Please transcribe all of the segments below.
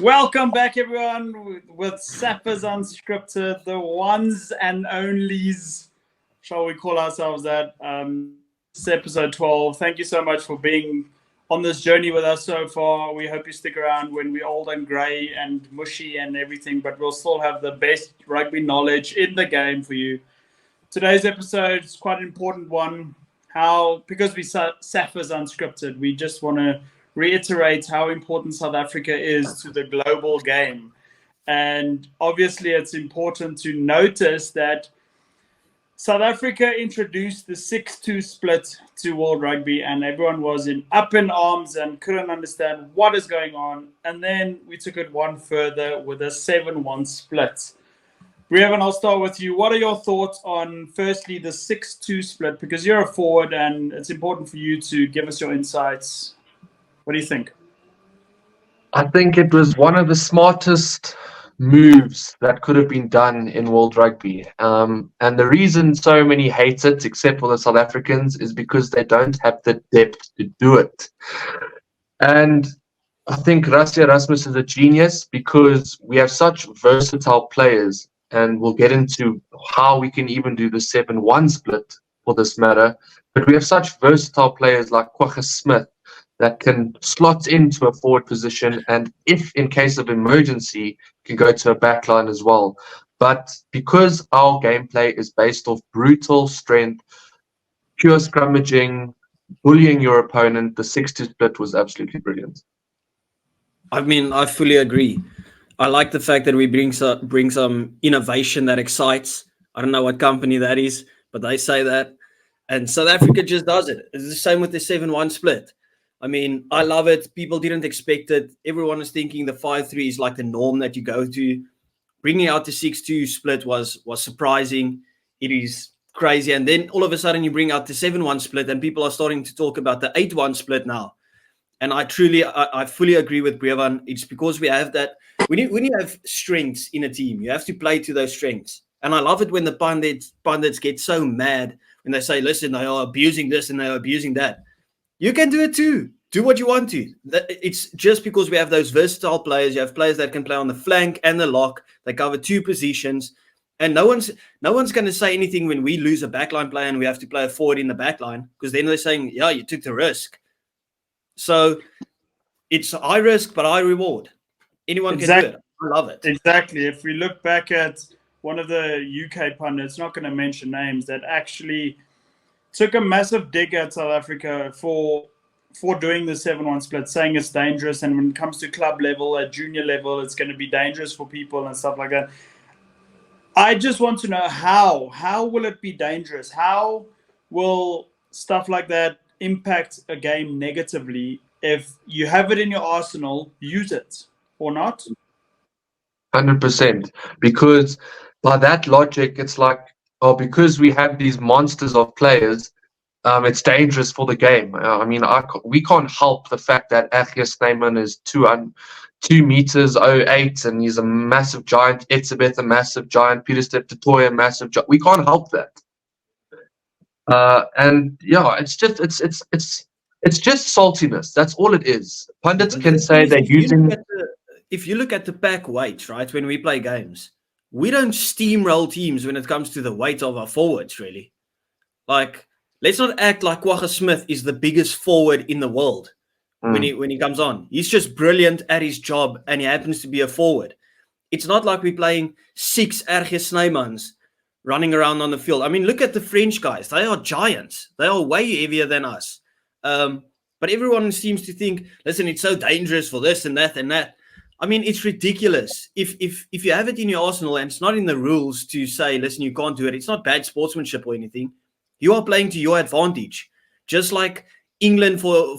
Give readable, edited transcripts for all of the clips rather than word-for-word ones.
Welcome back, everyone, with Sappers Unscripted, the ones and onlys, shall we call ourselves that? This is episode 12. Thank you so much for being on this journey with us so far. We hope you stick around when we're old and grey and mushy and everything, but we'll still have the best rugby knowledge in the game for you. Today's episode is quite an important one. Because we Sappers Unscripted, we just want to reiterate how important South Africa is to the global game. And obviously it's important to notice that South Africa introduced the 6-2 split to World Rugby, and everyone was up in arms and couldn't understand what is going on. And then we took it one further with a 7-1 split. Brevan, I'll start with you. What are your thoughts on, firstly, the 6-2 split? Because you're a forward and it's important for you to give us your insights. What do you think? I think it was one of the smartest moves that could have been done in World Rugby. And the reason so many hate it, except for the South Africans, is because they don't have the depth to do it. And I think Rassie Erasmus is a genius because we have such versatile players, and we'll get into how we can even do the 7-1 split for this matter. But we have such versatile players like Kwagga Smith that can slot into a forward position, and if in case of emergency, can go to a backline as well. But because our gameplay is based off brutal strength, pure scrummaging, bullying your opponent, the 6-2 split was absolutely brilliant. I mean, I fully agree. I like the fact that we bring some innovation that excites. I don't know what company that is, but they say that. And South Africa just does it. It's the same with the 7-1 split. I mean, I love it. People didn't expect it. Everyone is thinking the 5-3 is like the norm that you go to. Bringing out the 6-2 split was surprising. It is crazy. And then all of a sudden you bring out the 7-1 split and people are starting to talk about the 8-1 split now. And I fully agree with Brevan. It's because we have that. When you have strengths in a team, you have to play to those strengths. And I love it when the pundits get so mad when they say, listen, they are abusing this and they are abusing that. You can do it too. Do what you want to. It's just because we have those versatile players. You have players that can play on the flank and the lock. They cover two positions. And no one's going to say anything when we lose a backline player and we have to play a forward in the backline, because then they're saying, yeah, you took the risk. So it's high risk, but high reward. Anyone can do it. I love it. Exactly. If we look back at one of the UK pundits, not going to mention names, that actually took a massive dig at South Africa for doing the 7-1 split, saying it's dangerous. And when it comes to club level, at junior level, it's going to be dangerous for people and stuff like that. I just want to know how will it be dangerous? How will stuff like that impact a game negatively? If you have it in your arsenal, use it or not. 100%. Because by that logic, it's like, because we have these monsters of players, it's dangerous for the game. I mean, we can't help the fact that Achia Snyman is 2 meters 08 and he's a massive giant. Etzebeth a massive giant. Peter Step Totoya a massive giant. We can't help that. And yeah, it's just saltiness. That's all it is. Pundits can say they're using. If you look at the pack weights, right, when we play games, we don't steamroll teams when it comes to the weight of our forwards, really. Like, let's not act like Kwagga Smith is the biggest forward in the world when he comes on. He's just brilliant at his job and he happens to be a forward. It's not like we're playing 6 Erge Snymans running around on the field. I mean, look at the French guys. They are giants. They are way heavier than us. But everyone seems to think, listen, it's so dangerous for this and that and that. I mean, it's ridiculous. If you have it in your arsenal and it's not in the rules to say, listen, you can't do it. It's not bad sportsmanship or anything. You are playing to your advantage. Just like England, for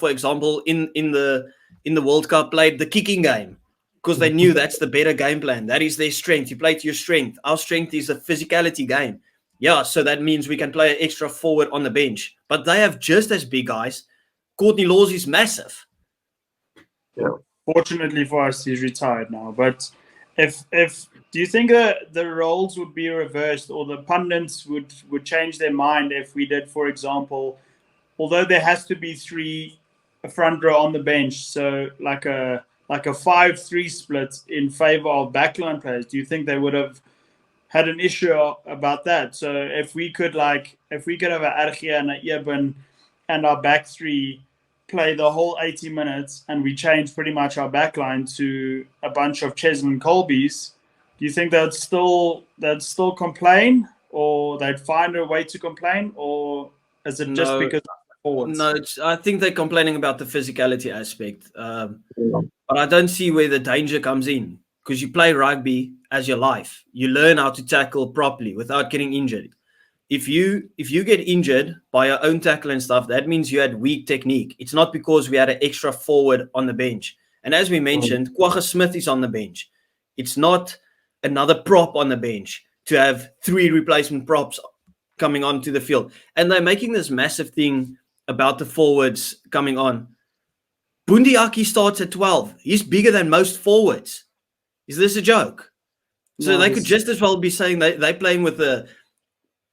example, in the World Cup played the kicking game because they knew that's the better game plan. That is their strength. You play to your strength. Our strength is a physicality game. Yeah, so that means we can play an extra forward on the bench. But they have just as big guys. Courtney Laws is massive. Yeah. Fortunately for us, he's retired now. But if do you think the roles would be reversed, or the pundits would change their mind if we did, for example, although there has to be 3 front row on the bench, so like a like a 5-3 split in favor of backline players, do you think they would have had an issue about that? So if we could have an Argia and a Eben and our back three play the whole 80 minutes and we change pretty much our backline to a bunch of Cheslin Colbys, do you think they'd still complain, or they'd find a way to complain, or is it just because of forwards? No, I think they're complaining about the physicality aspect. But I don't see where the danger comes in, because you play rugby as your life. You learn how to tackle properly without getting injured. If you get injured by your own tackle and stuff, that means you had weak technique. It's not because we had an extra forward on the bench. And as we mentioned, Kwagga Smith is on the bench. It's not another prop on the bench to have 3 replacement props coming onto the field. And they're making this massive thing about the forwards coming on. Bundiaki starts at 12. He's bigger than most forwards. Is this a joke? So they could just as well be saying they're playing with a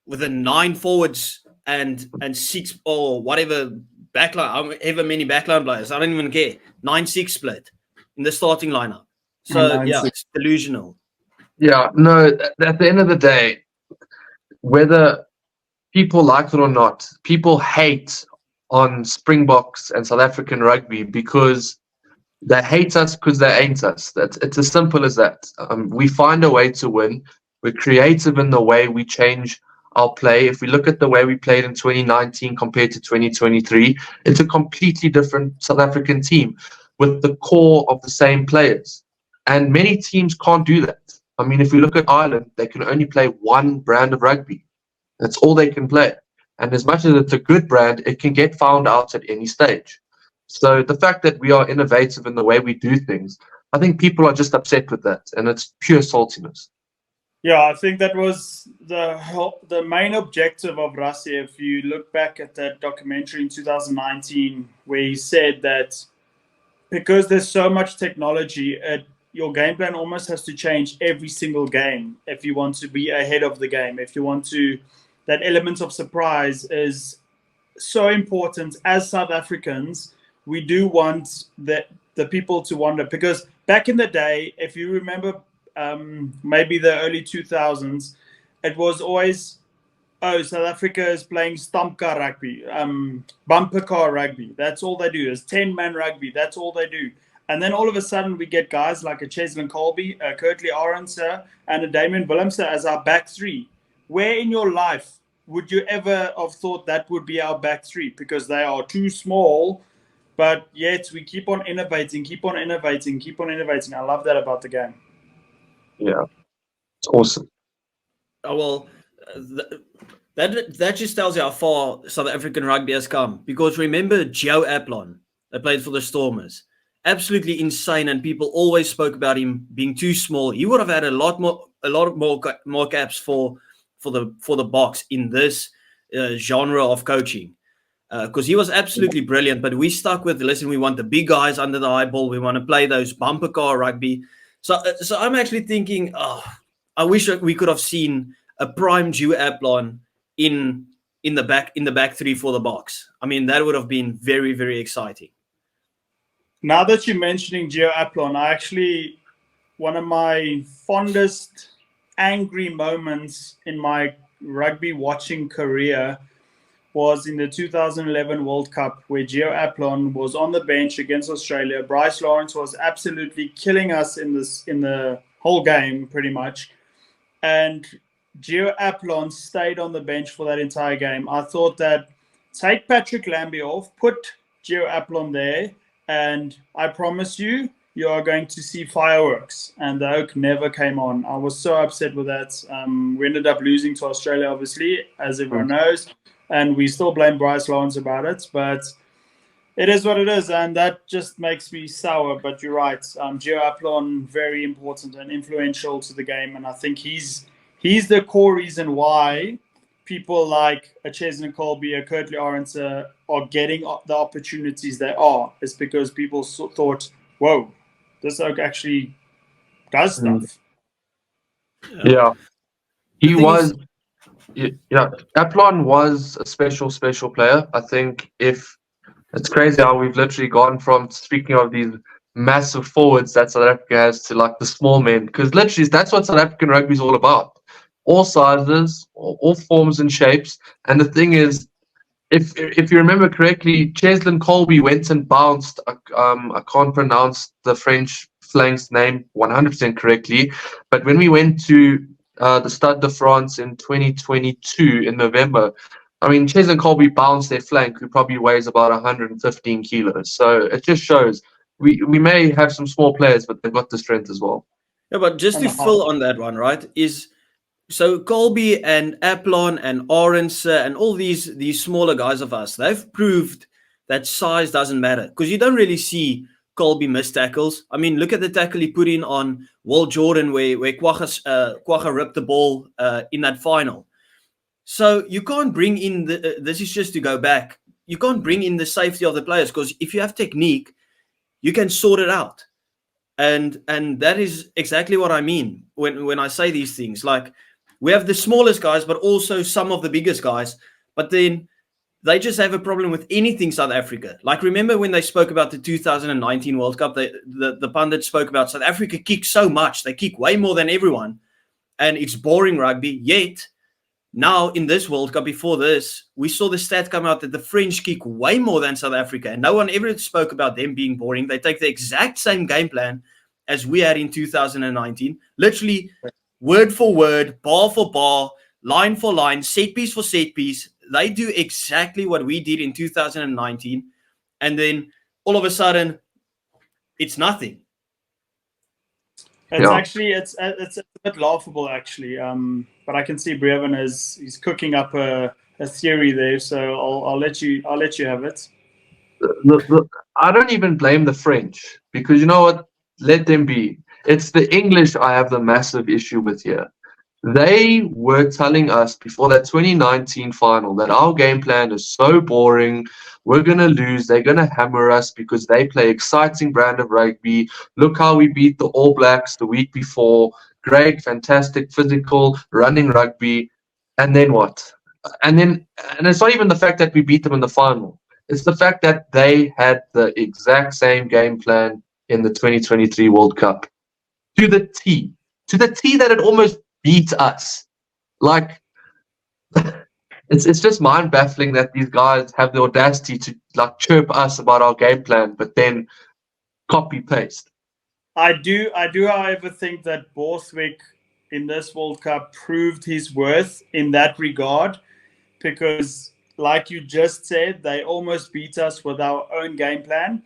9 forwards and 6 or whatever backline, however many backline players. I don't even care. 9-6 split in the starting lineup. So it's delusional. Yeah, no, at the end of the day, whether people like it or not, people hate on Springboks and South African rugby because they hate us because they ain't us. It's as simple as that. We find a way to win. We're creative in the way we change our play. If we look at the way we played in 2019 compared to 2023, it's a completely different South African team with the core of the same players. And many teams can't do that. I mean, if we look at Ireland, they can only play one brand of rugby. That's all they can play. And as much as it's a good brand, it can get found out at any stage. So the fact that we are innovative in the way we do things, I think people are just upset with that. And it's pure saltiness. Yeah, I think that was the main objective of Rassie. If you look back at that documentary in 2019, where he said that because there's so much technology, your game plan almost has to change every single game if you want to be ahead of the game. If you want to, that element of surprise is so important. As South Africans, we do want the people to wonder, because back in the day, if you remember, maybe the early 2000s, it was always, South Africa is playing stump car rugby, bumper car rugby. That's all they do, is 10-man rugby. That's all they do. And then all of a sudden we get guys like a Cheslin Colby, a Kurtley Arendse, and a Damian Willemse as our back three. Where in your life would you ever have thought that would be our back three? Because they are too small, but yet we keep on innovating. I love that about the game. Yeah, it's awesome. Oh, well, that just tells you how far South African rugby has come. Because remember Joe Aplon, that played for the Stormers, absolutely insane, and people always spoke about him being too small. He would have had a lot more caps for the Boks in this genre of coaching, because he was absolutely brilliant. But we stuck with, listen, we want the big guys under the high ball. We want to play those bumper car rugby. So I'm actually thinking, I wish we could have seen a prime Joe Aplon in the back three for the Boks. I mean, that would have been very, very exciting. Now that you're mentioning Gio Aplon, one of my fondest angry moments in my rugby watching career was in the 2011 World Cup, where Gio Aplon was on the bench against Australia. Bryce Lawrence was absolutely killing us in the whole game, pretty much. And Gio Aplon stayed on the bench for that entire game. I thought that take Patrick Lambie off, put Gio Aplon there, and I promise you are going to see fireworks. And the Oak never came on. I was so upset with that. We ended up losing to Australia, obviously, as everyone knows. And we still blame Bryce Lawrence about it. But it is what it is. And that just makes me sour. But you're right. Gio Aplon, very important and influential to the game. And I think he's the core reason why people like a Cheslin Colby, a Kurtley Arendse are getting the opportunities they are. It's because people thought, whoa, this Oak actually does stuff. Yeah. He was... Yeah, Aplon was a special player. I think it's crazy how we've literally gone from speaking of these massive forwards that South Africa has to like the small men, because literally that's what South African rugby is all about. All sizes, all forms and shapes. And the thing is, if you remember correctly, Cheslin Colby went and bounced. I can't pronounce the French flank's name 100% correctly, but when we went to the Stade de France in 2022 in November, I mean, Cheslin Colby bounced their flank, who probably weighs about 115 kilos. So it just shows we may have some small players, but they've got the strength as well. Yeah, but just to fill on that one, right, is so Colby and Aplon and Orange and all these smaller guys of us, they've proved that size doesn't matter, because you don't really see Colby miss tackles. I mean, look at the tackle he put in on Will Jordan where Kwagga ripped the ball in that final. So you can't bring in this is just to go back. You can't bring in the safety of the players, because if you have technique, you can sort it out. And that is exactly what I mean when I say these things. Like, we have the smallest guys, but also some of the biggest guys. But then they just have a problem with anything South Africa. Like, remember when they spoke about the 2019 World Cup, the pundits spoke about South Africa kick so much. They kick way more than everyone. And it's boring rugby. Yet, now in this World Cup, before this, we saw the stat come out that the French kick way more than South Africa. And no one ever spoke about them being boring. They take the exact same game plan as we had in 2019. Literally, word for word, bar for bar, line for line, set piece for set piece. They do exactly what we did in 2019. And then all of a sudden, it's nothing. It's actually it's a bit laughable actually. But I can see Brevin he's cooking up a theory there, so I'll let you have it. I don't even blame the French, because you know what? Let them be. It's the English I have the massive issue with here. They were telling us before that 2019 final that our game plan is so boring. We're going to lose. They're going to hammer us because they play exciting brand of rugby. Look how we beat the All Blacks the week before. Great, fantastic, physical, running rugby. And then what? And it's not even the fact that we beat them in the final. It's the fact that they had the exact same game plan in the 2023 World Cup. To the T. To the T that it almost beat us. Like, it's just mind baffling that these guys have the audacity to like chirp us about our game plan, but then copy paste. I do, however, think that Borthwick in this World Cup proved his worth in that regard, because, like you just said, they almost beat us with our own game plan.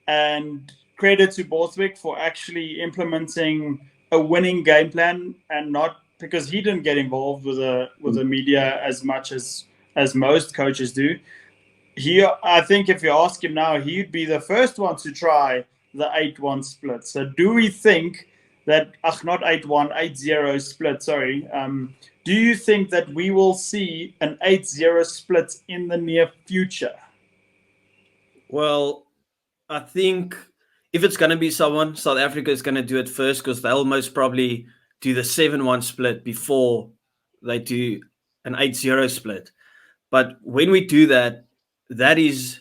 And credit to Borthwick for actually implementing a winning game plan, and not because he didn't get involved with the media as much as most coaches do. I think if you ask him now, he'd be the first one to try the 8-1 split. So do we think that, not 8-1, 8-0 split, sorry. Do you think that we will see an 8-0 split in the near future? Well, I think if it's going to be someone, South Africa is going to do it first, because they'll most probably do the 7-1 split before they do an 8-0 split. But when we do that, that is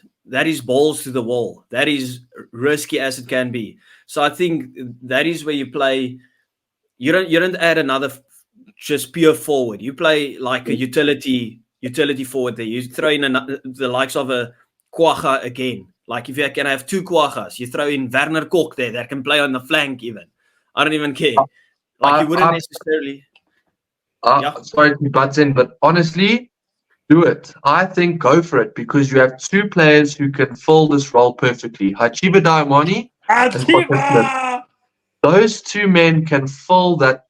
balls to the wall. That is risky as it can be. So I think that is where you play. You don't add another just pure forward. You play like a utility forward there. You throw in the likes of a Kwagga again. Like, if you can have two Kwaggas, you throw in Werner Kok there that can play on the flank even. I don't even care. Like, you wouldn't necessarily. Sorry to butt in, but honestly, do it. I think go for it, because you have two players who can fill this role perfectly. Hachiba Diamani and those two men can fill that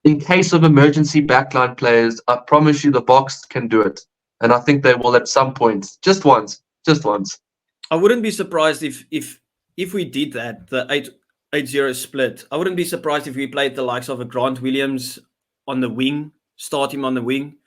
in case of emergency backline players. I promise you the Boks can do it. And I think they will at some point. Just once. I wouldn't be surprised if we did that, the 8-0 split. I wouldn't be surprised if we played the likes of a Grant Williams on the wing, start him on the wing,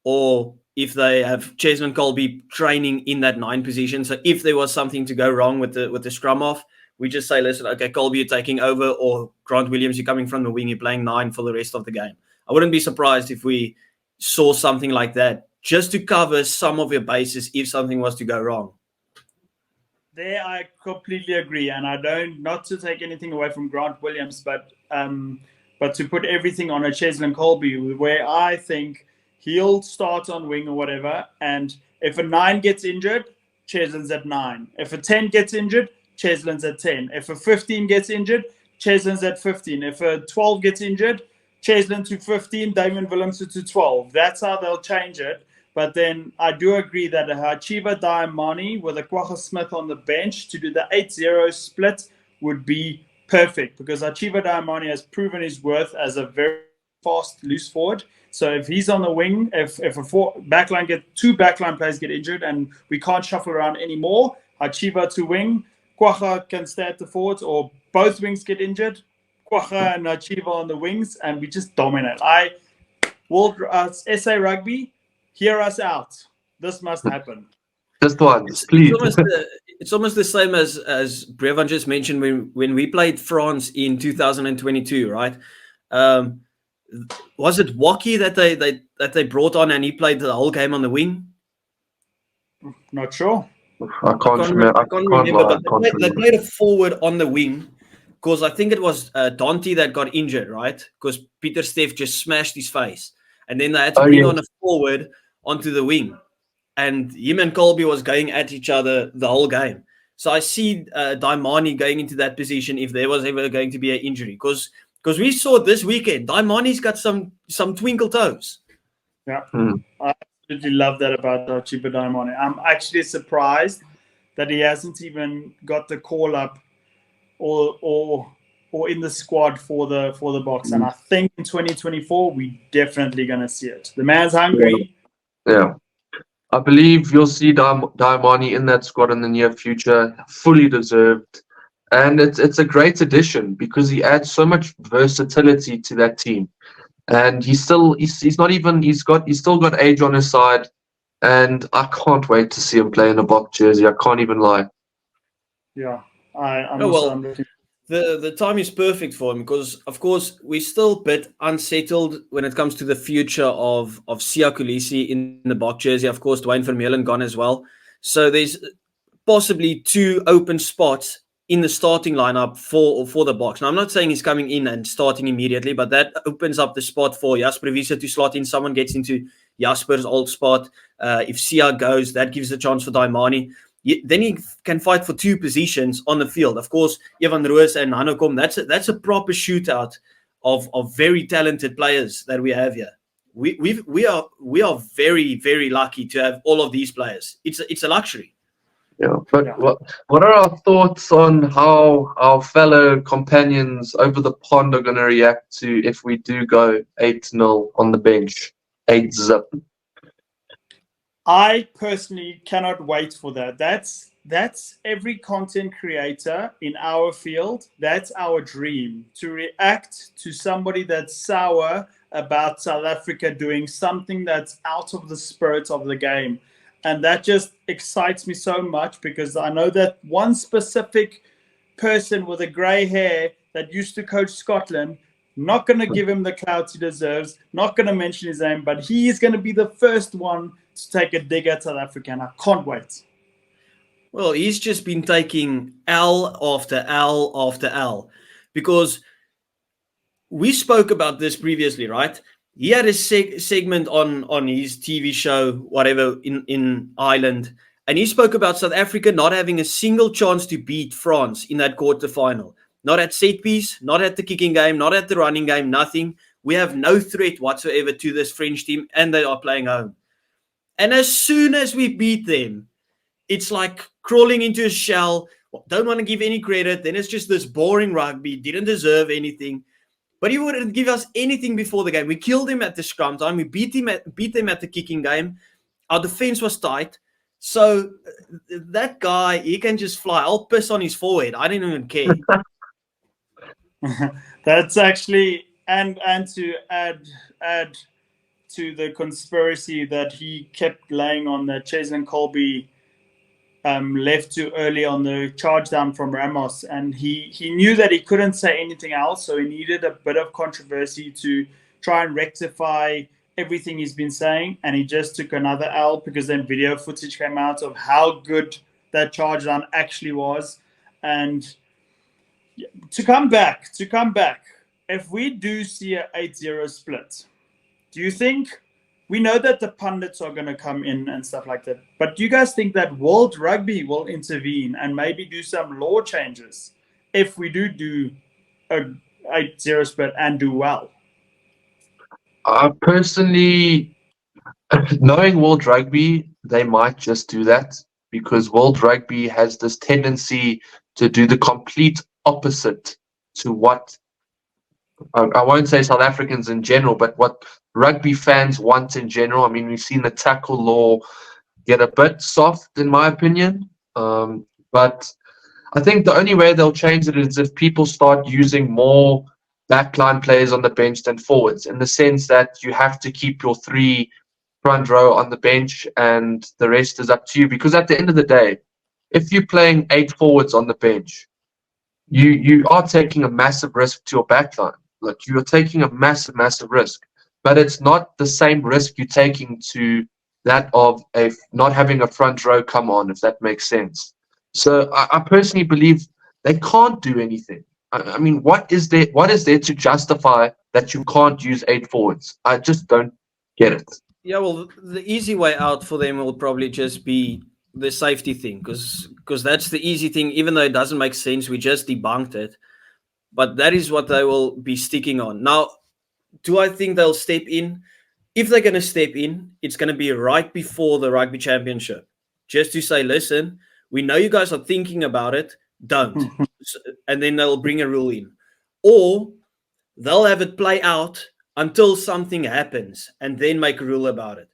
or if they have Cheslin Colby training in that 9 position. So if there was something to go wrong with the scrum off, we just say, listen, okay, Colby, you're taking over, or Grant Williams, you're coming from the wing, you're playing 9 for the rest of the game. I wouldn't be surprised if we saw something like that, just to cover some of your bases if something was to go wrong. There I completely agree, and I don't, not to take anything away from Grant Williams, but to put everything on a Cheslin Colby, where I think he'll start on wing or whatever, and if a 9 gets injured, Cheslin's at 9. If a 10 gets injured, Cheslin's at 10. If a 15 gets injured, Cheslin's at 15. If a 12 gets injured, Cheslin to 15, Damon Willemse to 12. That's how they'll change it. But then I do agree that a Hachiva Diamani with a Kwagga Smith on the bench to do the 8-0 split would be perfect, because Hachiva Diamani has proven his worth as a very fast loose forward. So if he's on the wing, if two backline players get injured and we can't shuffle around anymore, Hachiva to wing, Kwagga can stay at the forwards, or both wings get injured, Kwagga and Hachiva on the wings, and we just dominate. SA Rugby, hear us out. This must happen. Just once, please. It's almost the same as Brevan just mentioned when we played France in 2022, right? Was it Waki that they brought on and he played the whole game on the wing? Not sure. I can't remember. But they played a forward on the wing, because I think it was Dante that got injured, right? Because Peter Steff just smashed his face, and then they had to bring on a forward onto the wing, and him and Colby was going at each other the whole game. So I see Daimani going into that position if there was ever going to be an injury, because we saw this weekend Daimani's got some twinkle toes. Yeah, I absolutely love that about Chiba Daimani. I'm actually surprised that he hasn't even got the call up or in the squad for the box. And I think in 2024 we definitely gonna see it. The man's hungry. Yeah. I believe you'll see Daimani in that squad in the near future, fully deserved. And it's a great addition because he adds so much versatility to that team. And he's still got age on his side. And I can't wait to see him play in a Boks jersey. I can't even lie. Yeah. The time is perfect for him because, of course, we're still a bit unsettled when it comes to the future of Siya Kolisi in the Boks jersey. Of course, Dwayne Vermeulen gone as well. So there's possibly 2 open spots in the starting lineup for the Boks. Now, I'm not saying he's coming in and starting immediately, but that opens up the spot for Jasper Wiese to slot in. Someone gets into Jasper's old spot. If Siya goes, that gives a chance for Daimani. Then he can fight for 2 positions on the field. Of course, Evan Roos and Hanekom, that's a proper shootout of very talented players that we have here. We are very, very lucky to have all of these players. It's a luxury. Yeah, but what are our thoughts on how our fellow companions over the pond are going to react to if we do go 8-0 on the bench, 8-0? I personally cannot wait for that. That's every content creator in our field. That's our dream, to react to somebody that's sour about South Africa doing something that's out of the spirit of the game. And that just excites me so much because I know that one specific person with a grey hair that used to coach Scotland, not going to give him the clout he deserves, not going to mention his name, but he is going to be the first one to take a dig at South Africa, and I can't wait. Well, he's just been taking L after L after L because we spoke about this previously, right? He had a segment on his TV show, whatever, in Ireland, and he spoke about South Africa not having a single chance to beat France in that quarterfinal. Not at set piece, not at the kicking game, not at the running game, nothing. We have no threat whatsoever to this French team, and they are playing home. And as soon as we beat them, it's like crawling into a shell. Don't want to give any credit. Then it's just this boring rugby. Didn't deserve anything. But he wouldn't give us anything before the game. We killed him at the scrum time. We beat them at the kicking game. Our defense was tight. So that guy, he can just fly. I'll piss on his forehead. I don't even care. That's actually, and to add to the conspiracy that he kept laying on that Cheslin Colby left too early on the charge down from Ramos, and he knew that he couldn't say anything else, so he needed a bit of controversy to try and rectify everything he's been saying, and he just took another L because then video footage came out of how good that charge down actually was. And to come back, if we do see an 8-0 split, do you think, we know that the pundits are going to come in and stuff like that, but do you guys think that World Rugby will intervene and maybe do some law changes if we do a 8-0 split and do well? Personally, knowing World Rugby, they might just do that because World Rugby has this tendency to do the complete opposite to what I won't say South Africans in general, but what rugby fans want in general. I mean, we've seen the tackle law get a bit soft, in my opinion. But I think the only way they'll change it is if people start using more backline players on the bench than forwards, in the sense that you have to keep your 3 front row on the bench and the rest is up to you. Because at the end of the day, if you're playing 8 forwards on the bench, you are taking a massive risk to your backline. Like, you're taking a massive risk, but it's not the same risk you're taking to that of not having a front row come on, if that makes sense. So I personally believe they can't do anything. I mean, what is there to justify that you can't use 8 forwards? I just don't get it. Yeah, well, the easy way out for them will probably just be the safety thing, because that's the easy thing. Even though it doesn't make sense, we just debunked it. But that is what they will be sticking on. Now, do I think they'll step in? If they're going to step in, it's going to be right before the Rugby Championship, just to say, listen, we know you guys are thinking about it, don't. And then they'll bring a rule in. Or they'll have it play out until something happens and then make a rule about it.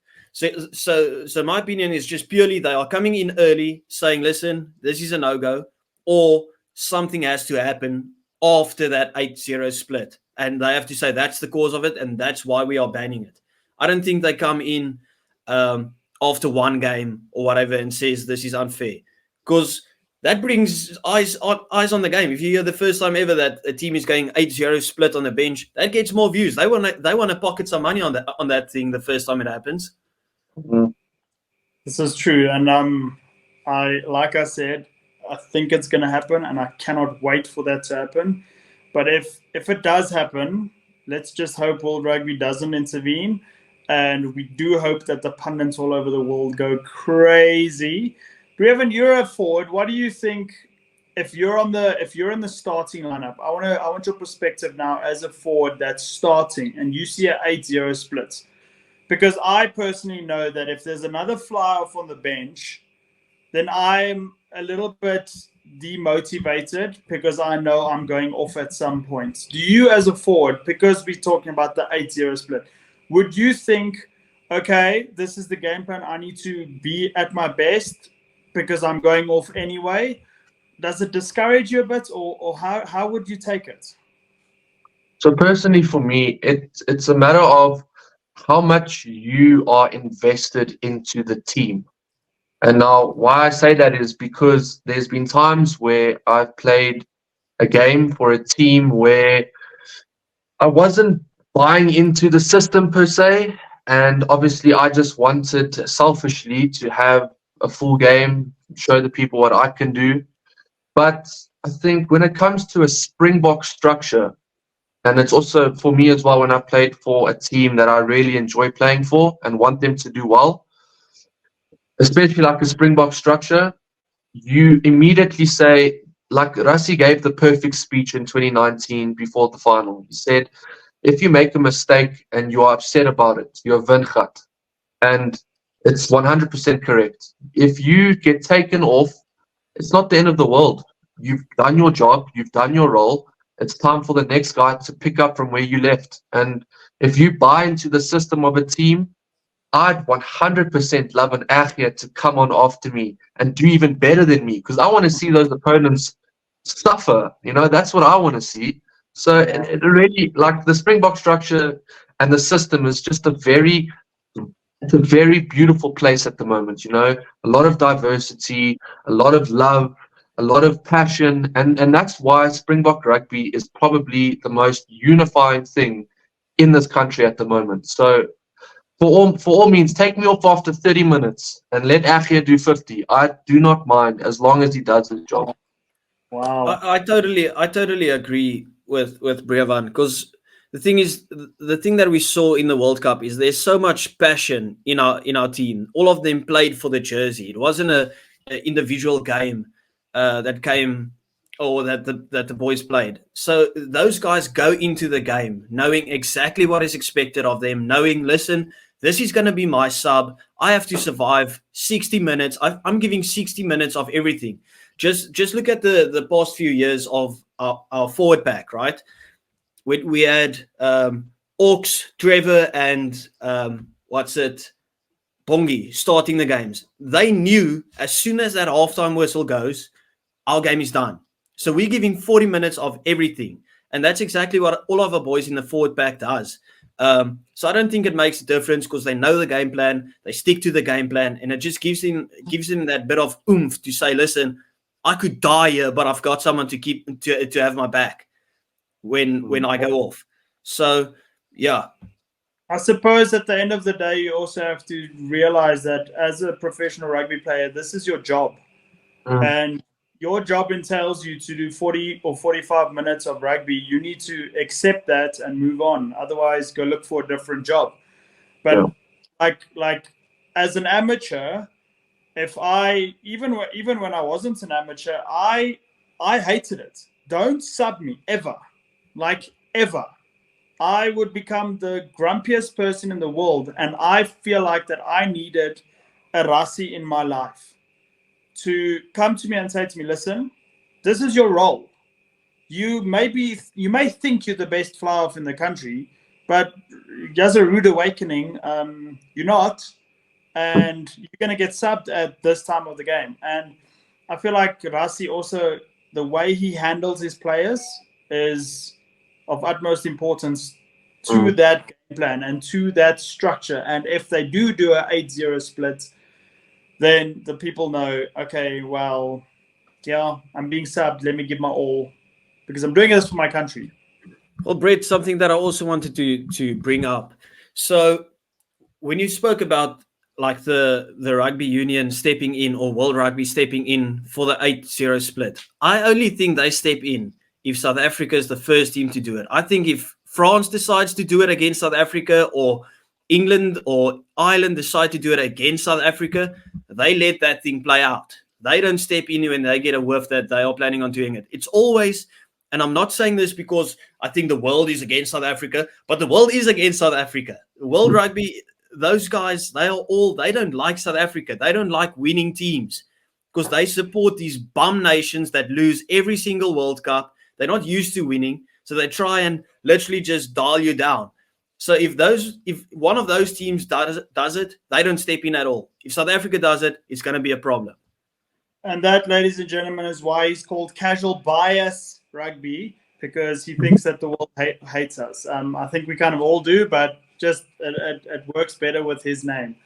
So my opinion is just purely they are coming in early saying, listen, this is a no-go, or something has to happen after that 8-0 split. And they have to say that's the cause of it and that's why we are banning it. I don't think they come in after one game or whatever and says this is unfair, because that brings eyes on the game. If you hear the first time ever that a team is going 8-0 split on the bench, that gets more views. They want to pocket some money on that thing the first time it happens. Mm-hmm. This is true, and like I said, I think it's going to happen, and I cannot wait for that to happen. But if it does happen, let's just hope World Rugby doesn't intervene, and we do hope that the pundits all over the world go crazy. Brevan, you're a forward. What do you think if you're in the starting lineup? I want your perspective now as a forward that's starting, and you see an 8-0 split. Because I personally know that if there's another fly-off on the bench, then I'm a little bit demotivated because I know I'm going off at some point. Do you, as a forward, because we're talking about the 8-0 split, would you think, okay, this is the game plan, I need to be at my best because I'm going off anyway? Does it discourage you a bit, or how would you take it? So personally, for me, it's a matter of how much you are invested into the team. And now why I say that is because there's been times where I've played a game for a team where I wasn't buying into the system per se. And obviously I just wanted selfishly to have a full game, show the people what I can do. But I think when it comes to a Springbok structure, and it's also for me as well when I've played for a team that I really enjoy playing for and want them to do well, especially like a Springbok structure, you immediately say, like Rassie gave the perfect speech in 2019 before the final. He said, if you make a mistake and you are upset about it, you're vingat. And it's 100% correct. If you get taken off, it's not the end of the world. You've done your job. You've done your role. It's time for the next guy to pick up from where you left. And if you buy into the system of a team, I'd 100% love an Achia to come on after me and do even better than me, because I want to see those opponents suffer. You know, that's what I want to see. So it really, like, the Springbok structure and the system is just it's a very beautiful place at the moment. You know, a lot of diversity, a lot of love, a lot of passion, and that's why Springbok rugby is probably the most unifying thing in this country at the moment. So for all means, take me off after 30 minutes and let Afia do 50. I do not mind as long as he does his job. Wow. I totally agree with Brevan, because the thing is, the thing that we saw in the World Cup is there's so much passion in our team. All of them played for the jersey. It wasn't a individual game that came, or that the boys played. So those guys go into the game knowing exactly what is expected of them, knowing, listen, this is going to be my sub. I have to survive 60 minutes. I'm giving 60 minutes of everything. Just look at the past few years of our forward pack, right? We had Orks, Trevor, and Bongi starting the games. They knew as soon as that halftime whistle goes, our game is done. So we're giving 40 minutes of everything. And that's exactly what all of our boys in the forward pack does. So I don't think it makes a difference, because they know the game plan, they stick to the game plan, and it just gives them that bit of oomph to say, listen, I could die here, but I've got someone to have my back when I go off. So yeah. I suppose at the end of the day, you also have to realize that as a professional rugby player, this is your job. And your job entails you to do 40 or 45 minutes of rugby. You need to accept that and move on. Otherwise, go look for a different job. But like as an amateur, if I even when I wasn't an amateur, I hated it. Don't sub me ever, like ever. I would become the grumpiest person in the world, and I feel like that I needed a Rassie in my life to come to me and say to me, listen, this is your role. You may think you're the best fly-off in the country, but just a rude awakening, you're not, and you're going to get subbed at this time of the game. And I feel like Rassie also, the way he handles his players is of utmost importance to that game plan and to that structure. And if they do a 8-0 split, then the people know, okay, well, yeah, I'm being subbed. Let me give my all, because I'm doing this for my country. Well, Brett, something that I also wanted to bring up. So when you spoke about like the rugby union stepping in, or World Rugby stepping in for the 8-0 split, I only think they step in if South Africa is the first team to do it. I think if France decides to do it against South Africa, or England or Ireland decide to do it against South Africa, they let that thing play out. They don't step in when they get a whiff that they are planning on doing it. It's always, and I'm not saying this because I think the world is against South Africa, but the world is against South Africa. World Rugby, those guys, they don't like South Africa. They don't like winning teams, because they support these bum nations that lose every single World Cup. They're not used to winning, so they try and literally just dial you down. So if one of those teams does it, they don't step in at all. If South Africa does it, it's going to be a problem. And that, ladies and gentlemen, is why he's called Casual Bias Rugby, because he thinks that the world hates us. I think we kind of all do, but just it works better with his name.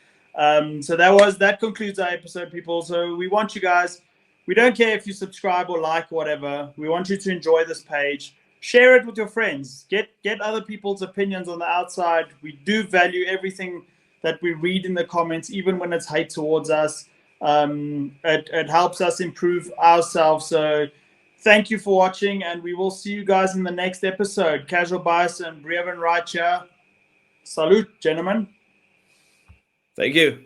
So that concludes our episode, people. So we want you guys, we don't care if you subscribe or like or whatever. We want you to enjoy this page. Share it with your friends. Get other people's opinions on the outside. We do value everything that we read in the comments, even when it's hate towards us. It helps us improve ourselves. So thank you for watching, and we will see you guys in the next episode. Casual Bias and Brevan right here. Salute, gentlemen. Thank you.